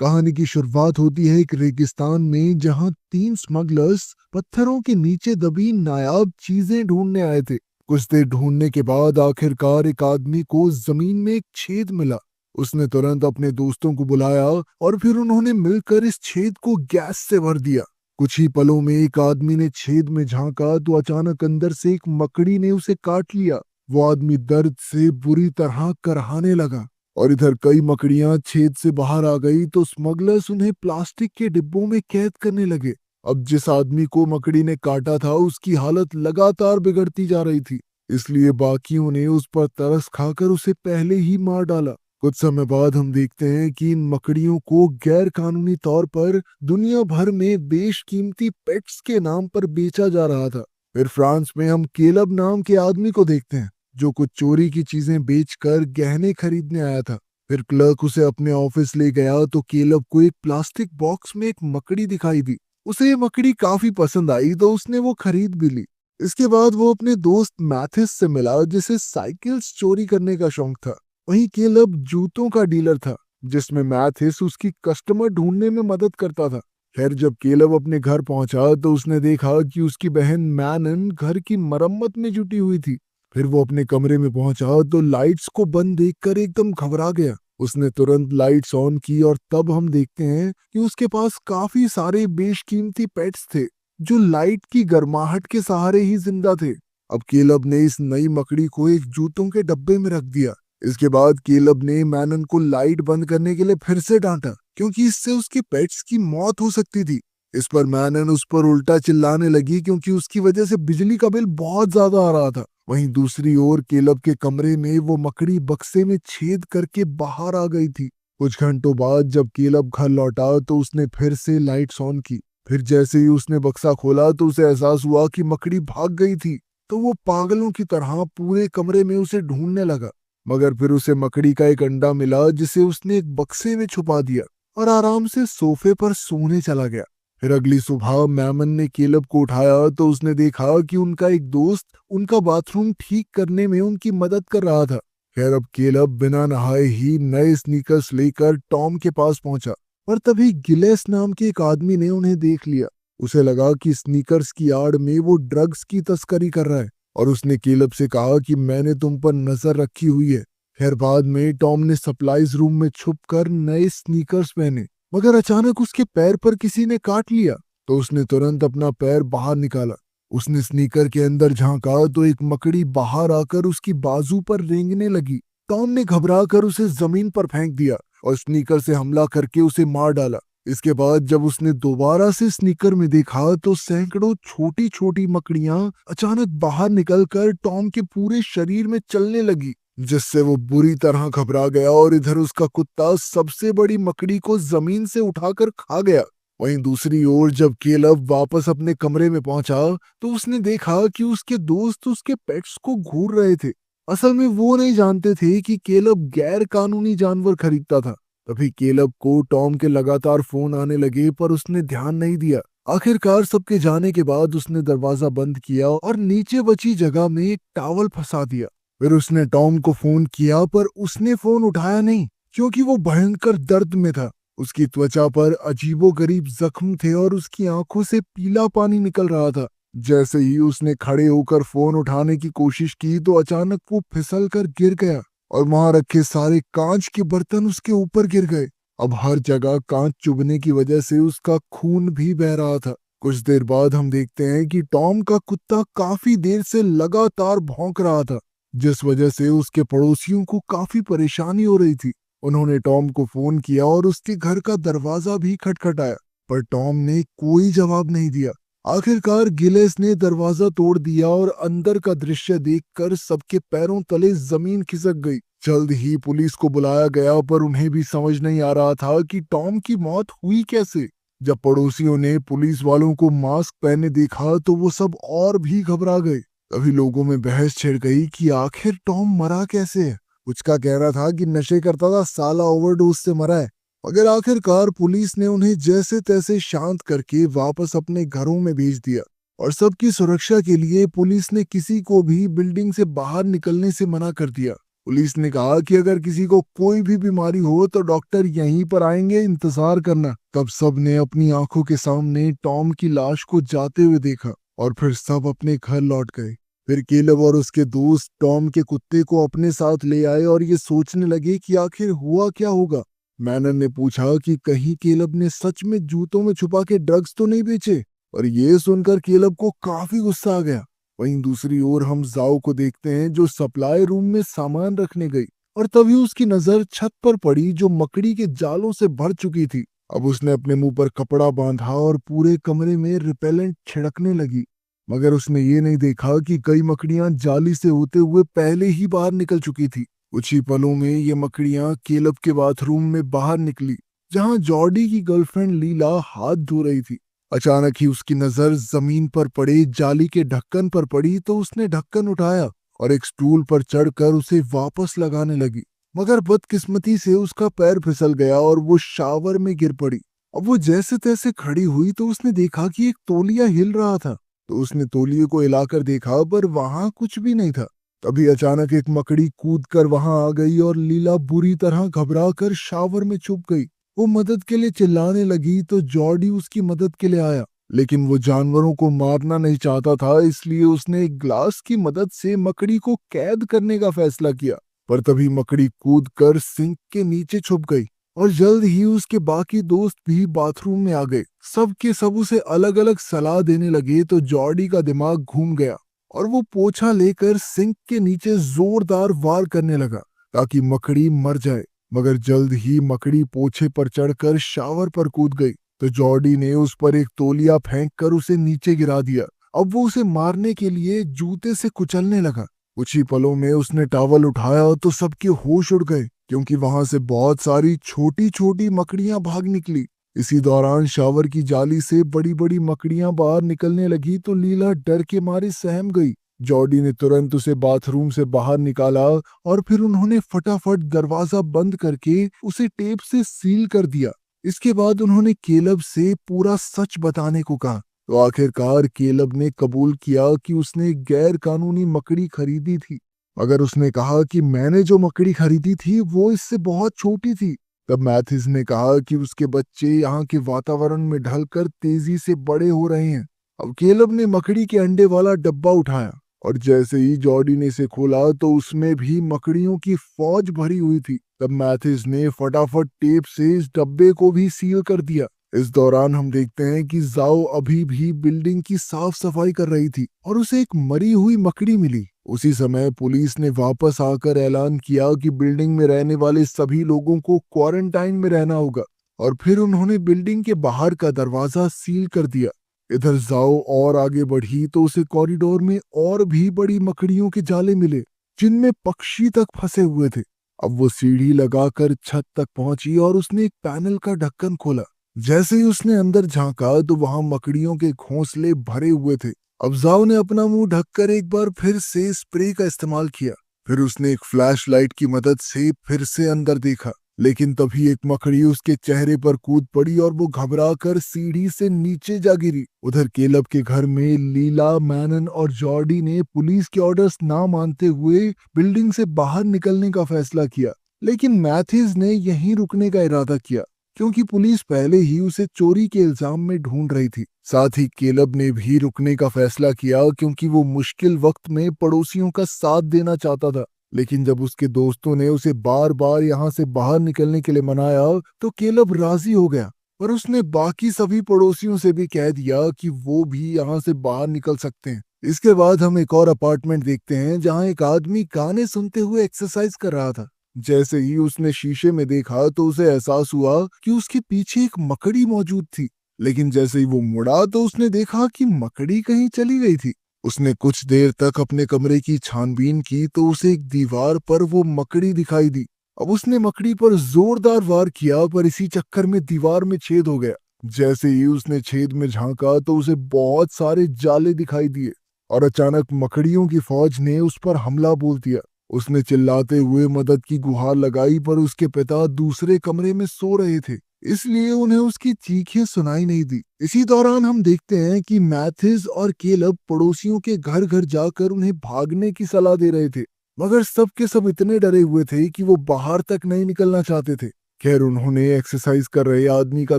कहानी की शुरुआत होती है एक रेगिस्तान में, जहां तीन स्मगलर्स पत्थरों के नीचे दबी नायाब चीजें ढूंढने आए थे। कुछ देर ढूंढने के बाद आखिरकार एक आदमी को जमीन में एक छेद मिला। उसने तुरंत अपने दोस्तों को बुलाया और फिर उन्होंने मिलकर इस छेद को गैस से भर दिया। कुछ ही पलों में एक आदमी ने छेद में झांका तो अचानक अंदर से एक मकड़ी ने उसे काट लिया। वो आदमी दर्द से बुरी तरह कराहने लगा और इधर कई मकड़ियां छेद से बाहर आ गई तो स्मगलर्स उन्हें प्लास्टिक के डिब्बों में कैद करने लगे। अब जिस आदमी को मकड़ी ने काटा था उसकी हालत लगातार बिगड़ती जा रही थी, इसलिए बाकियों ने उस पर तरस खाकर उसे पहले ही मार डाला। कुछ समय बाद हम देखते हैं कि इन मकड़ियों को गैर कानूनी तौर पर दुनिया भर में बेशकीमती पेट्स के नाम पर बेचा जा रहा था। फिर फ्रांस में हम केलब नाम के आदमी को देखते हैं जो कुछ चोरी की चीजें बेचकर गहने खरीदने आया था। फिर क्लर्क उसे अपने ऑफिस ले गया तो केलब को एक प्लास्टिक बॉक्स में एक मकड़ी दिखाई दी। उसे ये मकड़ी काफी पसंद आई तो उसने वो खरीद भी ली। इसके बाद वो अपने दोस्त मैथिस से मिला जिसे साइकिल्स चोरी करने का शौक था। वहीं केलब जूतों का डीलर था जिसमें मैथिस उसकी कस्टमर ढूंढने में मदद करता था। खैर जब केलब अपने घर पहुंचा तो उसने देखा कि उसकी बहन मैनन घर की मरम्मत में जुटी हुई थी। फिर वो अपने कमरे में पहुंचा तो लाइट्स को बंद देखकर एकदम घबरा गया। उसने तुरंत लाइट्स ऑन की और तब हम देखते हैं कि उसके पास काफी सारे बेशकीमती पेट्स थे जो लाइट की गर्माहट के सहारे ही जिंदा थे। अब केलब ने इस नई मकड़ी को एक जूतों के डब्बे में रख दिया। इसके बाद केलब ने मैनन को लाइट बंद करने के लिए फिर से डांटा क्योंकि इससे उसके पेट्स की मौत हो सकती थी। इस पर मैनन उस पर उल्टा चिल्लाने लगी क्योंकि उसकी वजह से बिजली का बिल बहुत ज्यादा आ रहा था। वहीं दूसरी ओर केलब के कमरे में वो मकड़ी बक्से में छेद करके बाहर आ गई थी। कुछ घंटों बाद जब केलब घर लौटा तो उसने फिर से लाइट्स ऑन की। फिर जैसे ही उसने बक्सा खोला तो उसे एहसास हुआ कि मकड़ी भाग गई थी। तो वो पागलों की तरह पूरे कमरे में उसे ढूंढने लगा, मगर फिर उसे मकड़ी का एक अंडा मिला जिसे उसने एक बक्से में छुपा दिया और आराम से सोफे पर सोने चला गया। फिर अगली सुबह मैमन ने केलब को उठाया तो उसने देखा कि उनका एक दोस्त उनका बाथरूम ठीक करने में उनकी मदद कर रहा था। खैर अब केलब बिना नहाए ही नए स्नीकर्स लेकर टॉम के पास पहुंचा, पर तभी गिलेस नाम के एक आदमी ने उन्हें देख लिया। उसे लगा कि स्नीकर्स की आड़ में वो ड्रग्स की तस्करी कर रहा है और उसने केलब से कहा कि मैंने तुम पर नजर रखी हुई है। खैर बाद में टॉम ने सप्लाईज रूम में छुपकर नए स्नीकर्स पहने, मगर अचानक उसके पैर पर किसी ने काट लिया तो उसने तुरंत अपना पैर बाहर निकाला। उसने स्नीकर के अंदर झांका तो एक मकड़ी बाहर आकर उसकी बाजू पर रेंगने लगी। टॉम ने घबराकर उसे जमीन पर फेंक दिया और स्नीकर से हमला करके उसे मार डाला। इसके बाद जब उसने दोबारा से स्नीकर में देखा तो सैकड़ों छोटी छोटी मकड़ियां अचानक बाहर निकलकर टॉम के पूरे शरीर में चलने लगी, जिससे वो बुरी तरह घबरा गया और इधर उसका कुत्ता सबसे बड़ी मकड़ी को जमीन से उठाकर खा गया। वहीं दूसरी ओर जब केलब वापस अपने कमरे में पहुंचा तो उसने देखा कि उसके दोस्त उसके पेट्स को घूर रहे थे। असल में वो नहीं जानते थे कि केलब गैर कानूनी जानवर खरीदता था। तभी केलब को टॉम के लगातार फोन आने लगे पर उसने ध्यान नहीं दिया। आखिरकार सबके जाने के बाद उसने दरवाजा बंद किया और नीचे बची जगह में एक टॉवल फंसा दिया। फिर उसने टॉम को फोन किया पर उसने फोन उठाया नहीं क्योंकि वो भयंकर दर्द में था। उसकी त्वचा पर अजीबोगरीब जख्म थे और उसकी आंखों से पीला पानी निकल रहा था। जैसे ही उसने खड़े होकर फोन उठाने की कोशिश की तो अचानक वो फिसल कर गिर गया और वहां रखे सारे कांच के बर्तन उसके ऊपर गिर गए। अब हर जगह कांच चुभने की वजह से उसका खून भी बह रहा था। कुछ देर बाद हम देखते हैं कि टॉम का कुत्ता काफी देर से लगातार भौंक रहा था, जिस वजह से उसके पड़ोसियों को काफी परेशानी हो रही थी। उन्होंने टॉम को फोन किया और उसके घर का दरवाजा भी खटखटाया, पर टॉम ने कोई जवाब नहीं दिया। आखिरकार गिलेस ने दरवाजा तोड़ दिया और अंदर का दृश्य देखकर सबके पैरों तले जमीन खिसक गई। जल्द ही पुलिस को बुलाया गया पर उन्हें भी समझ नहीं आ रहा था कि टॉम की मौत हुई कैसे। जब पड़ोसियों ने पुलिस वालों को मास्क पहने देखा तो वो सब और भी घबरा गए। तभी लोगों में बहस छिड़ गई कि आखिर टॉम मरा कैसे है। कुछ का कहना था कि नशे करता था, साला ओवरडोज से मरा है। मगर आखिरकार पुलिस ने उन्हें जैसे तैसे शांत करके वापस अपने घरों में भेज दिया और सबकी सुरक्षा के लिए पुलिस ने किसी को भी बिल्डिंग से बाहर निकलने से मना कर दिया। पुलिस ने कहा कि अगर किसी को कोई भी बीमारी हो तो डॉक्टर यहीं पर आएंगे, इंतजार करना। तब सब ने अपनी आंखों के सामने टॉम की लाश को जाते हुए देखा और फिर सब अपने घर लौट गए। फिर केलब और उसके दोस्त टॉम के कुत्ते को अपने साथ ले आए और ये सोचने लगे कि आखिर हुआ क्या होगा। मैनन ने पूछा कि कहीं केलब ने सच में जूतों में छुपा के ड्रग्स तो नहीं बेचे, और ये सुनकर केलब को काफी गुस्सा आ गया। वहीं दूसरी ओर हम जाओ को देखते हैं जो सप्लाई रूम में सामान रखने गई, और तभी उसकी नजर छत पर पड़ी जो मकड़ी के जालों से भर चुकी थी। अब उसने अपने मुंह पर कपड़ा बांधा और पूरे कमरे में रिपेलेंट छिड़कने लगी, मगर उसने ये नहीं देखा कि कई मकड़ियां जाली से होते हुए पहले ही बाहर निकल चुकी थी। कुछ ही पलों में ये मकड़ियां केलब के बाथरूम में बाहर निकली, जहां जॉर्डी की गर्लफ्रेंड लीला हाथ धो रही थी। अचानक ही उसकी नजर जमीन पर पड़े जाली के ढक्कन पर पड़ी तो उसने ढक्कन उठाया और एक स्टूल पर चढ़कर उसे वापस लगाने लगी, मगर बदकिस्मती से उसका पैर फिसल गया और वो शावर में गिर पड़ी। अब वो जैसे तैसे खड़ी हुई तो उसने देखा कि एक तौलिया हिल रहा था, तो उसने तौलिए को हिलाकर देखा पर वहां कुछ भी नहीं था। तभी अचानक एक मकड़ी कूद कर वहां आ गई और लीला बुरी तरह घबरा कर शावर में छुप गई। वो मदद के लिए चिल्लाने लगी तो जॉर्डी उसकी मदद के लिए आया, लेकिन वो जानवरों को मारना नहीं चाहता था, इसलिए उसने एक ग्लास की मदद से मकड़ी को कैद करने का फैसला किया। पर तभी मकड़ी कूद कर सिंक के नीचे छुप गई और जल्द ही उसके बाकी दोस्त भी बाथरूम में आ गए। सब के सब उसे अलग अलग सलाह देने लगे तो जॉर्डी का दिमाग घूम गया और वो पोछा लेकर सिंक के नीचे जोरदार वार करने लगा ताकि मकड़ी मर जाए। मगर जल्द ही मकड़ी पोछे पर चढ़कर शावर पर कूद गई तो जॉर्डी ने उस पर एक तौलिया फेंक कर उसे नीचे गिरा दिया। अब वो उसे मारने के लिए जूते से कुचलने लगा। कुछ ही पलों में उसने टॉवल उठाया तो सबके होश उड़ गए, क्योंकि वहां से बहुत सारी छोटी छोटी मकड़ियां भाग निकली। इसी दौरान शावर की जाली से बड़ी बड़ी मकड़ियां बाहर निकलने लगी तो लीला डर के मारे सहम गई। जॉर्डी ने तुरंत उसे बाथरूम से बाहर निकाला और फिर उन्होंने फटाफट दरवाजा बंद करके उसे टेप से सील कर दिया। इसके बाद उन्होंने केलब से पूरा सच बताने को कहा, तो आखिरकार केलब ने कबूल किया कि उसने गैर कानूनी मकड़ी खरीदी थी, मगर उसने कहा कि मैंने जो मकड़ी खरीदी थी वो इससे बहुत छोटी थी। तब मैथिस ने कहा कि उसके बच्चे यहाँ के वातावरण में ढलकर तेजी से बड़े हो रहे हैं। अब केलब ने मकड़ी के अंडे वाला डब्बा उठाया और जैसे ही जॉर्डी ने इसे खोला तो उसमें भी मकड़ियों की फौज भरी हुई थी। तब मैथिस ने फटाफट टेप से इस डब्बे को भी सील कर दिया। इस दौरान हम देखते हैं कि जाओ अभी भी बिल्डिंग की साफ सफाई कर रही थी और उसे एक मरी हुई मकड़ी मिली। उसी समय पुलिस ने वापस आकर ऐलान किया कि बिल्डिंग में रहने वाले सभी लोगों को क्वारंटाइन में रहना होगा, और फिर उन्होंने बिल्डिंग के बाहर का दरवाजा सील कर दिया। इधर जाओ और आगे बढ़ी तो उसे कॉरिडोर में और भी बड़ी मकड़ियों के जाले मिले, जिनमें पक्षी तक फंसे हुए थे। अब वो सीढ़ी लगाकर छत तक पहुंची और उसने एक पैनल का ढक्कन खोला। जैसे ही उसने अंदर झांका तो वहां मकड़ियों के घोंसले भरे हुए थे। अब जाओ ने अपना मुंह ढककर एक बार फिर से स्प्रे का इस्तेमाल किया। फिर उसने एक फ्लैश लाइट की मदद से फिर से अंदर देखा, लेकिन तभी एक मकड़ी उसके चेहरे पर कूद पड़ी और वो घबराकर सीढ़ी से नीचे जा गिरी। उधर केलब के घर में लीला, मैनन और जॉर्डी ने पुलिस के ऑर्डर्स ना मानते हुए बिल्डिंग से बाहर निकलने का फैसला किया, लेकिन मैथिस ने यहीं रुकने का इरादा किया, क्योंकि पुलिस पहले ही उसे चोरी के इल्जाम में ढूंढ रही थी। साथ ही केलब ने भी रुकने का फैसला किया, क्योंकि वो मुश्किल वक्त में पड़ोसियों का साथ देना चाहता था। लेकिन जब उसके दोस्तों ने उसे बार बार यहाँ से बाहर निकलने के लिए मनाया तो केलब राजी हो गया, पर उसने बाकी सभी पड़ोसियों से भी कह दिया कि वो भी यहाँ से बाहर निकल सकते हैं। इसके बाद हम एक और अपार्टमेंट देखते हैं जहाँ एक आदमी गाने सुनते हुए एक्सरसाइज कर रहा था। जैसे ही उसने शीशे में देखा तो उसे एहसास हुआ कि उसके पीछे एक मकड़ी मौजूद थी, लेकिन जैसे ही वो मुड़ा तो उसने देखा कि मकड़ी कहीं चली गई थी। उसने कुछ देर तक अपने कमरे की छानबीन की तो उसे एक दीवार पर वो मकड़ी दिखाई दी। अब उसने मकड़ी पर जोरदार वार किया, पर इसी चक्कर में दीवार में छेद हो गया। जैसे ही उसने छेद में झांका तो उसे बहुत सारे जाले दिखाई दिए और अचानक मकड़ियों की फौज ने उस पर हमला बोल दिया। उसने चिल्लाते हुए मदद की गुहार लगाई, पर उसके पिता दूसरे कमरे में सो रहे थे, इसलिए उन्हें उसकी चीखें सुनाई नहीं दी। इसी दौरान हम देखते हैं कि मैथिस और केलब पड़ोसियों के घर घर जाकर उन्हें भागने की सलाह दे रहे थे, मगर सब के सब इतने डरे हुए थे कि वो बाहर तक नहीं निकलना चाहते थे। खैर उन्होंने एक्सरसाइज कर रहे आदमी का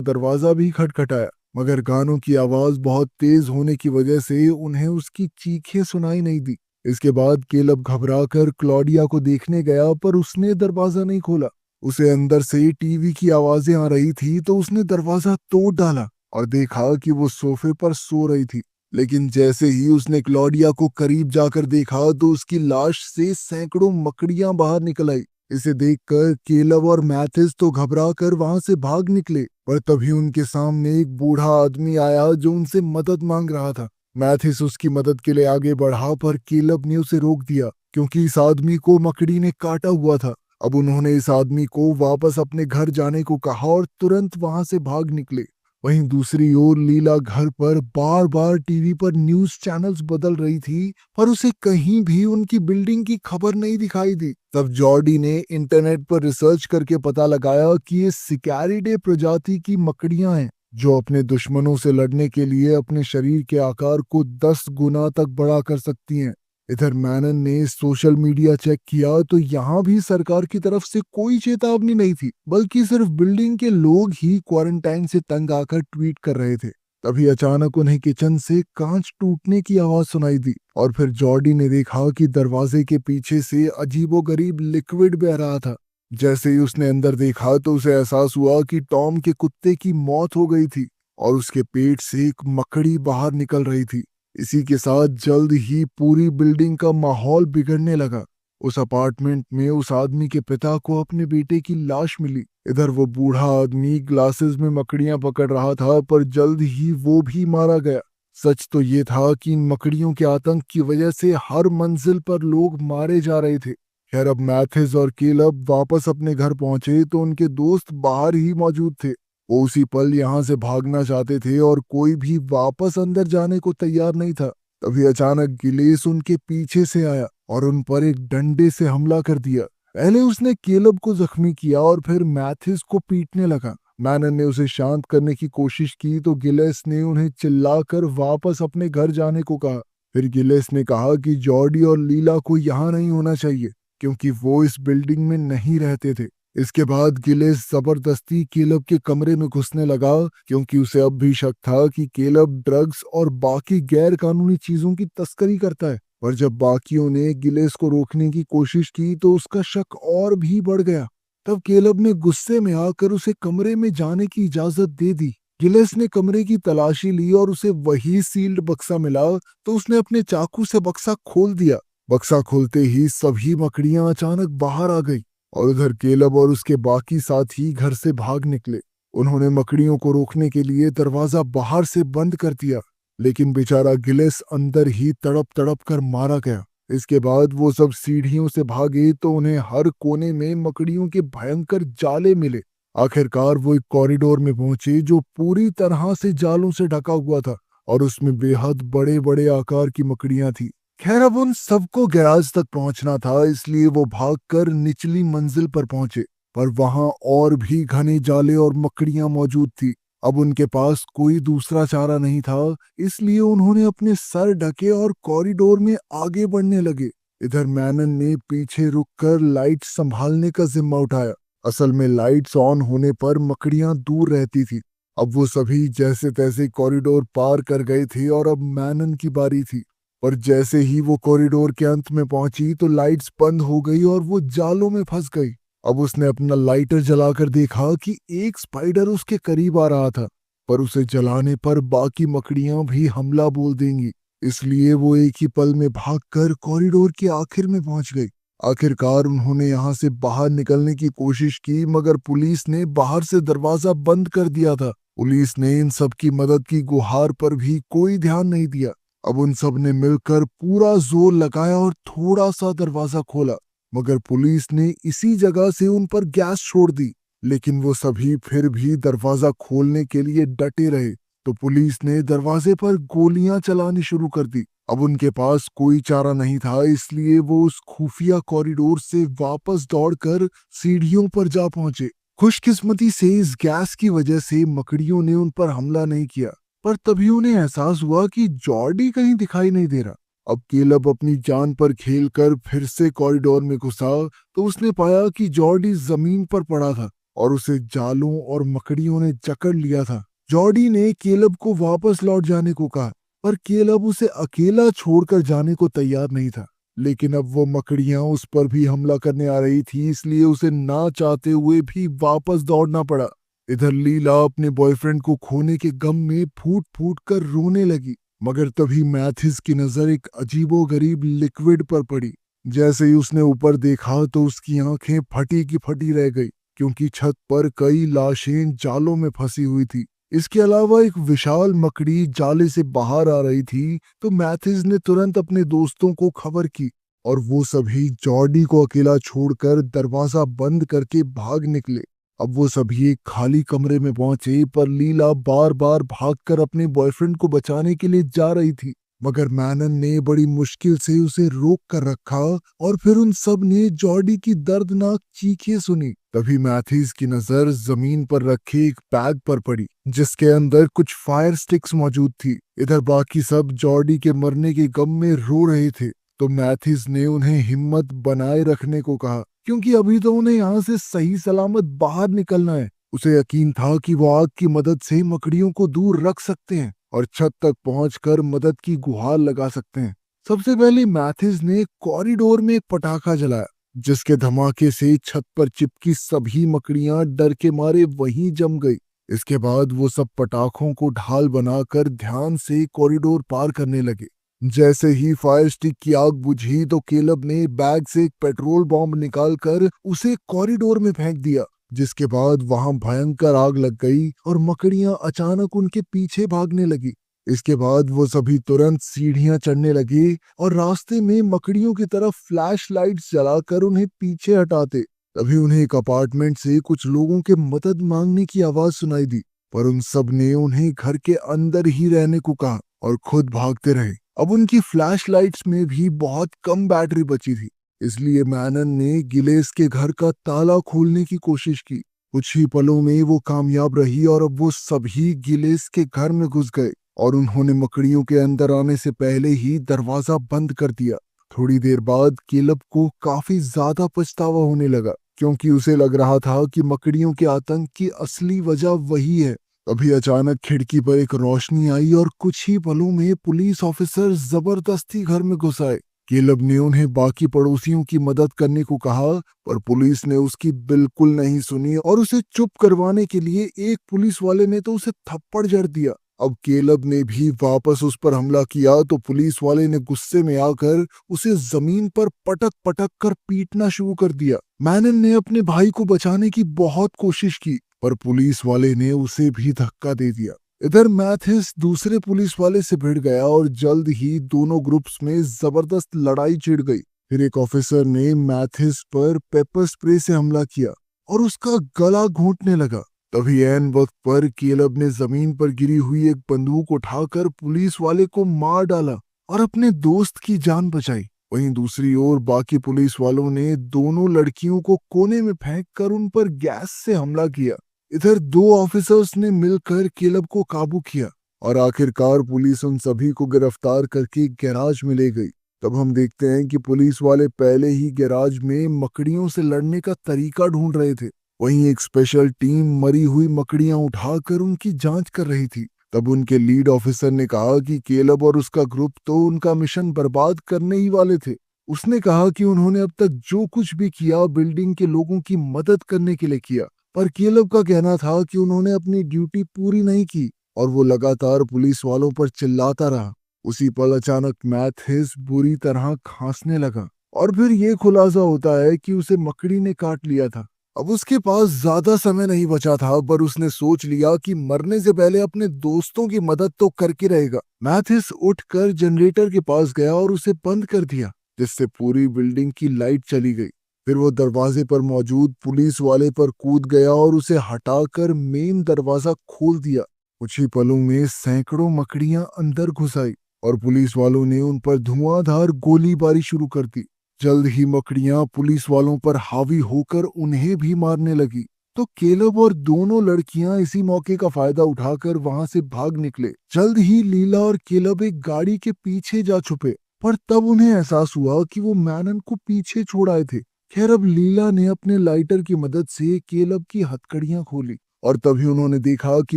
दरवाजा भी खटखटाया, मगर गानों की आवाज बहुत तेज होने की वजह से उन्हें उसकी चीखें सुनाई नहीं दी। इसके बाद केलब घबराकर क्लॉडिया को देखने गया, पर उसने दरवाजा नहीं खोला। उसे अंदर से टीवी की आवाजें आ रही थी, तो उसने दरवाजा तोड़ डाला और देखा कि वो सोफे पर सो रही थी। लेकिन जैसे ही उसने क्लॉडिया को करीब जाकर देखा तो उसकी लाश से सैकड़ों मकड़ियां बाहर निकल आई। इसे देखकर केलब और मैथिस तो घबरा कर वहां से भाग निकले, पर तभी उनके सामने एक बूढ़ा आदमी आया जो उनसे मदद मांग रहा था। मैथिस उसकी मदद के लिए आगे बढ़ा, पर केलब ने उसे रोक दिया क्योंकि इस आदमी को मकड़ी ने काटा हुआ था। अब उन्होंने इस आदमी को वापस अपने घर जाने को कहा और तुरंत वहां से भाग निकले। वहीं दूसरी ओर लीला घर पर बार बार टीवी पर न्यूज चैनल्स बदल रही थी, पर उसे कहीं भी उनकी बिल्डिंग की खबर नहीं दिखाई दी। तब जॉर्डी ने इंटरनेट पर रिसर्च करके पता लगाया कि ये सिकैरिडे प्रजाति की मकड़ियां हैं जो अपने दुश्मनों से लड़ने के लिए अपने शरीर के आकार को 10 गुना तक बड़ा कर सकती हैं। इधर मैनन ने सोशल मीडिया चेक किया तो यहाँ भी सरकार की तरफ से कोई चेतावनी नहीं थी, बल्कि सिर्फ बिल्डिंग के लोग ही क्वारंटाइन से तंग आकर ट्वीट कर रहे थे। तभी अचानक उन्हें किचन से कांच टूटने की आवाज सुनाई दी और फिर जॉर्डी ने देखा कि दरवाजे के पीछे से अजीबोगरीब लिक्विड बह रहा था। जैसे ही उसने अंदर देखा तो उसे एहसास हुआ कि टॉम के कुत्ते की मौत हो गई थी और उसके पेट से एक मकड़ी बाहर निकल रही थी। इसी के साथ जल्द ही पूरी बिल्डिंग का माहौल बिगड़ने लगा। उस अपार्टमेंट में उस आदमी के पिता को अपने बेटे की लाश मिली। इधर वो बूढ़ा आदमी ग्लासेस में मकड़ियां पकड़ रहा था, पर जल्द ही वो भी मारा गया। सच तो ये था कि इन मकड़ियों के आतंक की वजह से हर मंजिल पर लोग मारे जा रहे थे। खैर अब मैथिस और केलब वापस अपने घर पहुंचे तो उनके दोस्त बाहर ही मौजूद थे। वो उसी पल यहाँ से भागना चाहते थे और कोई भी वापस अंदर जाने को तैयार नहीं था। तभी अचानक गिलेस उनके पीछे से आया और उन पर एक डंडे से हमला कर दिया। पहले उसने केलब को जख्मी किया और फिर मैथिस को पीटने लगा। मैनन ने उसे शांत करने की कोशिश की तो गिलेस ने उन्हें चिल्लाकर वापस अपने घर जाने को कहा। फिर गिलेस ने कहा कि जॉर्डी और लीला को यहाँ नहीं होना चाहिए क्योंकि वो इस बिल्डिंग में नहीं रहते थे। इसके बाद गिलेस जबरदस्ती केलब के कमरे में घुसने लगा क्योंकि उसे अब भी शक था कि केलब ड्रग्स और बाकी गैर कानूनी चीजों की तस्करी करता है। पर जब बाकियों ने गिलेस को रोकने की कोशिश की तो उसका शक और भी बढ़ गया। तब केलब ने गुस्से में आकर उसे कमरे में जाने की इजाजत दे दी। गिलेस ने कमरे की तलाशी ली और उसे वही सील्ड बक्सा मिला तो उसने अपने चाकू से बक्सा खोल दिया। बक्सा खोलते ही सभी मकड़ियां अचानक बाहर आ गई और उधर केलब और उसके बाकी साथी घर से भाग निकले। उन्होंने मकड़ियों को रोकने के लिए दरवाजा बाहर से बंद कर दिया, लेकिन बेचारा गिलेस अंदर ही तड़प तड़प कर मारा गया। इसके बाद वो सब सीढ़ियों से भागे तो उन्हें हर कोने में मकड़ियों के भयंकर जाले मिले। आखिरकार वो एक कॉरिडोर में पहुंचे जो पूरी तरह से जालों से ढका हुआ था और उसमें बेहद बड़े बड़े आकार की मकड़ियां थी। खैर अब उन सबको गैराज तक पहुंचना था, इसलिए वो भागकर निचली मंजिल पर पहुंचे, पर वहां और भी घने जाले और मकड़ियां मौजूद थी। अब उनके पास कोई दूसरा चारा नहीं था, इसलिए उन्होंने अपने सर ढके और कॉरिडोर में आगे बढ़ने लगे। इधर मैनन ने पीछे रुककर लाइट संभालने का जिम्मा उठाया। असल में लाइट्स ऑन होने पर मकड़ियां दूर रहती थी। अब वो सभी जैसे तैसे कॉरिडोर पार कर गए थे और अब मैनन की बारी थी। पर जैसे ही वो कॉरिडोर के अंत में पहुंची तो लाइट्स बंद हो गई और वो जालों में फंस गई। अब उसने अपना लाइटर जलाकर देखा कि एक स्पाइडर उसके करीब आ रहा था, पर उसे जलाने पर बाकी मकड़ियां भी हमला बोल देंगी, इसलिए वो एक ही पल में भागकर कॉरिडोर के आखिर में पहुंच गई। आखिरकार उन्होंने यहाँ से बाहर निकलने की कोशिश की, मगर पुलिस ने बाहर से दरवाजा बंद कर दिया था। पुलिस ने इन सब की मदद की गुहार पर भी कोई ध्यान नहीं दिया। अब उन सब ने मिलकर पूरा जोर लगाया और थोड़ा सा दरवाजा खोला, मगर पुलिस ने इसी जगह से उन पर गैस छोड़ दी। लेकिन वो सभी फिर भी दरवाजा खोलने के लिए डटे रहे, तो पुलिस ने दरवाजे पर गोलियां चलानी शुरू कर दी। अब उनके पास कोई चारा नहीं था, इसलिए वो उस खुफिया कॉरिडोर से वापस दौड़कर सीढ़ियों पर जा पहुंचे। खुशकिस्मती से इस गैस की वजह से मकड़ियों ने उन पर हमला नहीं किया, पर तभी उन्हें एहसास हुआ कि जॉर्डी कहीं दिखाई नहीं दे रहा। अब केलब अपनी जान पर खेलकर फिर से कॉरिडोर में घुसा तो उसने पाया कि जॉर्डी जमीन पर पड़ा था और उसे जालों और मकड़ियों ने जकड़ लिया था। जॉर्डी ने केलब को वापस लौट जाने को कहा, पर केलब उसे अकेला छोड़कर जाने को तैयार नहीं था। लेकिन अब वो मकड़ियां उस पर भी हमला करने आ रही थी, इसलिए उसे ना चाहते हुए भी वापस दौड़ना पड़ा। इधर लीला अपने बॉयफ्रेंड को खोने के गम में फूट फूट कर रोने लगी, मगर तभी मैथिस की नजर एक अजीबोगरीब लिक्विड पर पड़ी। जैसे ही उसने ऊपर देखा तो उसकी आंखें फटी की फटी रह गई, क्योंकि छत पर कई लाशें जालों में फंसी हुई थी। इसके अलावा एक विशाल मकड़ी जाले से बाहर आ रही थी। तो मैथिस ने तुरंत अपने दोस्तों को खबर की और वो सभी जॉर्डी को अकेला छोड़कर दरवाजा बंद करके भाग निकले। अब वो सभी एक खाली कमरे में पहुंचे, पर लीला बार बार भागकर अपने बॉयफ्रेंड को बचाने के लिए जा रही थी, मगर मैनन ने बड़ी मुश्किल से उसे रोक कर रखा और फिर उन सब ने जॉर्डी की दर्दनाक चीखें सुनी। तभी मैथ्यूज की नजर जमीन पर रखे एक बैग पर पड़ी, जिसके अंदर कुछ फायर स्टिक्स मौजूद थी। इधर बाकी सब जॉर्डी के मरने के गम में रो रहे थे। तो मैथ्यूज ने उन्हें हिम्मत बनाए रखने को कहा, क्योंकि अभी तो उन्हें यहाँ से सही सलामत बाहर निकलना है। उसे यकीन था कि वो आग की मदद से मकड़ियों को दूर रख सकते हैं और छत तक पहुंचकर मदद की गुहार लगा सकते हैं। सबसे पहले मैथ्यूज ने कॉरिडोर में एक पटाखा जलाया, जिसके धमाके से छत पर चिपकी सभी मकड़ियां डर के मारे वहीं जम गई। इसके बाद वो सब पटाखों को ढाल बनाकर ध्यान से कॉरिडोर पार करने लगे। जैसे ही फायर स्टिक की आग बुझी तो केलब ने बैग से एक पेट्रोल बॉम्ब निकालकर उसे कॉरिडोर में फेंक दिया, जिसके बाद वहां भयंकर आग लग गई और मकड़ियां अचानक उनके पीछे भागने लगी। इसके बाद वो सभी तुरंत सीढ़ियां चढ़ने लगे और रास्ते में मकड़ियों की तरफ फ्लैश लाइट्स जलाकर उन्हें पीछे हटाते। तभी उन्हें एक अपार्टमेंट से कुछ लोगों के मदद मांगने की आवाज सुनाई दी, पर उन सब ने उन्हें घर के अंदर ही रहने को कहा और खुद भागते रहे। अब उनकी फ्लैश लाइट्स में भी बहुत कम बैटरी बची थी, इसलिए मैनन ने गिलेस के घर का ताला खोलने की कोशिश की। कुछ ही पलों में वो कामयाब रही और अब वो सभी गिलेस के घर में घुस गए और उन्होंने मकड़ियों के अंदर आने से पहले ही दरवाजा बंद कर दिया। थोड़ी देर बाद केलब को काफी ज्यादा पछतावा होने लगा, क्योंकि उसे लग रहा था कि मकड़ियों के आतंक की असली वजह वही है। तभी अचानक खिड़की पर एक रोशनी आई और कुछ ही पलों में पुलिस ऑफिसर जबरदस्ती घर में घुस आए। केलब ने उन्हें बाकी पड़ोसियों की मदद करने को कहा, पर पुलिस ने उसकी बिल्कुल नहीं सुनी और उसे चुप करवाने के लिए एक पुलिस वाले ने तो उसे थप्पड़ जड़ दिया। अब केलब ने भी वापस उस पर हमला किया तो पुलिस वाले ने गुस्से में आकर उसे जमीन पर पटक पटक कर पीटना शुरू कर दिया। मैनन ने अपने भाई को बचाने की बहुत कोशिश की, पर पुलिस वाले ने उसे भी धक्का दे दिया। इधर मैथिस दूसरे पुलिस वाले से भिड़ गया और जल्द ही दोनों ग्रुप्स में जबरदस्त लड़ाई छिड़ गई। फिर एक ऑफिसर ने मैथिस पर पेपर स्प्रे से हमला किया और उसका गला घोंटने लगा। तभी ऐन वक्त पर केलब ने जमीन पर गिरी हुई एक बंदूक उठाकर पुलिस वाले को मार डाला और अपने दोस्त की जान बचाई। वहीं दूसरी ओर बाकी पुलिस वालों ने दोनों लड़कियों को कोने में फेंक कर उन पर गैस से हमला किया। इधर दो ऑफिसर्स ने मिलकर केलब को काबू किया और आखिरकार पुलिस उन सभी को गिरफ्तार करके गैराज में ले गई। तब हम देखते हैं कि पुलिस वाले पहले ही गैराज में मकड़ियों से लड़ने का तरीका ढूंढ रहे थे। वहीं एक स्पेशल टीम मरी हुई मकड़ियां उठाकर उनकी जांच कर रही थी। तब उनके लीड ऑफिसर ने कहा कि केलब और उसका ग्रुप तो उनका मिशन बर्बाद करने ही वाले थे। उसने कहा कि उन्होंने अब तक जो कुछ भी किया बिल्डिंग के लोगों की मदद करने के लिए किया, पर केलब का कहना था कि उन्होंने अपनी ड्यूटी पूरी नहीं की और वो लगातार पुलिस वालों पर चिल्लाता रहा। उसी पल अचानक मैथिस बुरी तरह खांसने लगा और फिर ये खुलासा होता है कि उसे मकड़ी ने काट लिया था। अब उसके पास ज्यादा समय नहीं बचा था, पर उसने सोच लिया कि मरने से पहले अपने दोस्तों की मदद तो करके रहेगा। मैथिस उठकर जनरेटर के पास गया और उसे बंद कर दिया, जिससे पूरी बिल्डिंग की लाइट चली गई। फिर वो दरवाजे पर मौजूद पुलिस वाले पर कूद गया और उसे हटाकर मेन दरवाजा खोल दिया। कुछ ही पलों में सैकड़ों मकड़ियां अंदर घुस आई और पुलिस वालों ने उन पर धुआंधार गोलीबारी शुरू कर दी। जल्द ही मकड़ियां पुलिस वालों पर हावी होकर उन्हें भी मारने लगी। तो केलब और दोनों लड़कियां इसी मौके का फायदा उठाकर वहां से भाग निकले। जल्द ही लीला और केलब एक गाड़ी के पीछे जा छुपे पर तब उन्हें एहसास हुआ कि वो मैनन को पीछे छोड़ आए थे। खैर अब लीला ने अपने लाइटर की मदद से केलब की हथकड़ियां खोली और तभी उन्होंने देखा कि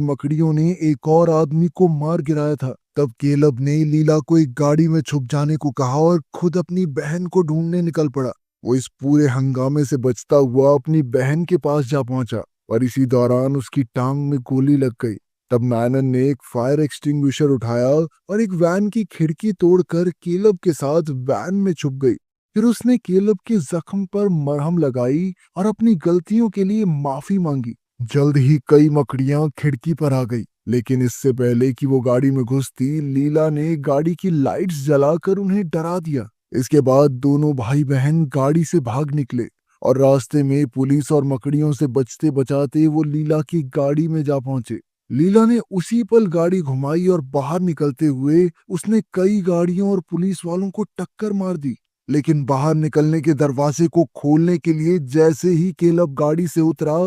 मकड़ियों ने एक और आदमी को मार गिराया था। तब केलब ने लीला को एक गाड़ी में छुप जाने को कहा और खुद अपनी बहन को ढूंढने निकल पड़ा। वो इस पूरे हंगामे से बचता हुआ अपनी बहन के पास जा पहुंचा और इसी दौरान उसकी टांग में गोली लग गई। तब मैनन ने एक फायर एक्सटिंग्विशर उठाया और एक वैन की खिड़की तोड़कर केलब के साथ वैन में छुप गई। फिर उसने केलब के जख्म पर मरहम लगाई और अपनी गलतियों के लिए माफी मांगी। जल्द ही कई मकड़ियां खिड़की पर आ गई, लेकिन इससे पहले कि वो गाड़ी में घुसती, लीला ने गाड़ी की लाइट्स जलाकर उन्हें डरा दिया। इसके बाद दोनों भाई बहन गाड़ी से भाग निकले और रास्ते में पुलिस और मकड़ियों से बचते बचाते वो लीला की गाड़ी में जा पहुंचे। लीला ने उसी पल गाड़ी घुमाई और बाहर निकलते हुए उसने कई गाड़ियों और पुलिस वालों को टक्कर मार दी। लेकिन बाहर निकलने के दरवाजे को खोलने के लिए जैसे ही केलब गाड़ी से उतरा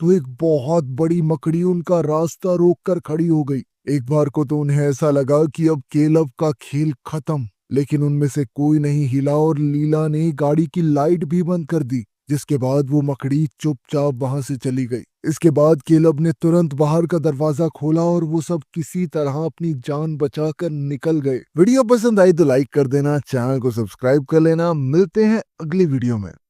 तो एक बहुत बड़ी मकड़ी उनका रास्ता रोककर खड़ी हो गई। एक बार को तो उन्हें ऐसा लगा कि अब केलब का खेल खत्म, लेकिन उनमें से कोई नहीं हिला और लीला ने गाड़ी की लाइट भी बंद कर दी, जिसके बाद वो मकड़ी चुपचाप वहां से चली गई। इसके बाद केलब ने तुरंत बाहर का दरवाजा खोला और वो सब किसी तरह अपनी जान बचाकर निकल गए। वीडियो पसंद आई तो लाइक कर देना, चैनल को सब्सक्राइब कर लेना। मिलते हैं अगली वीडियो में।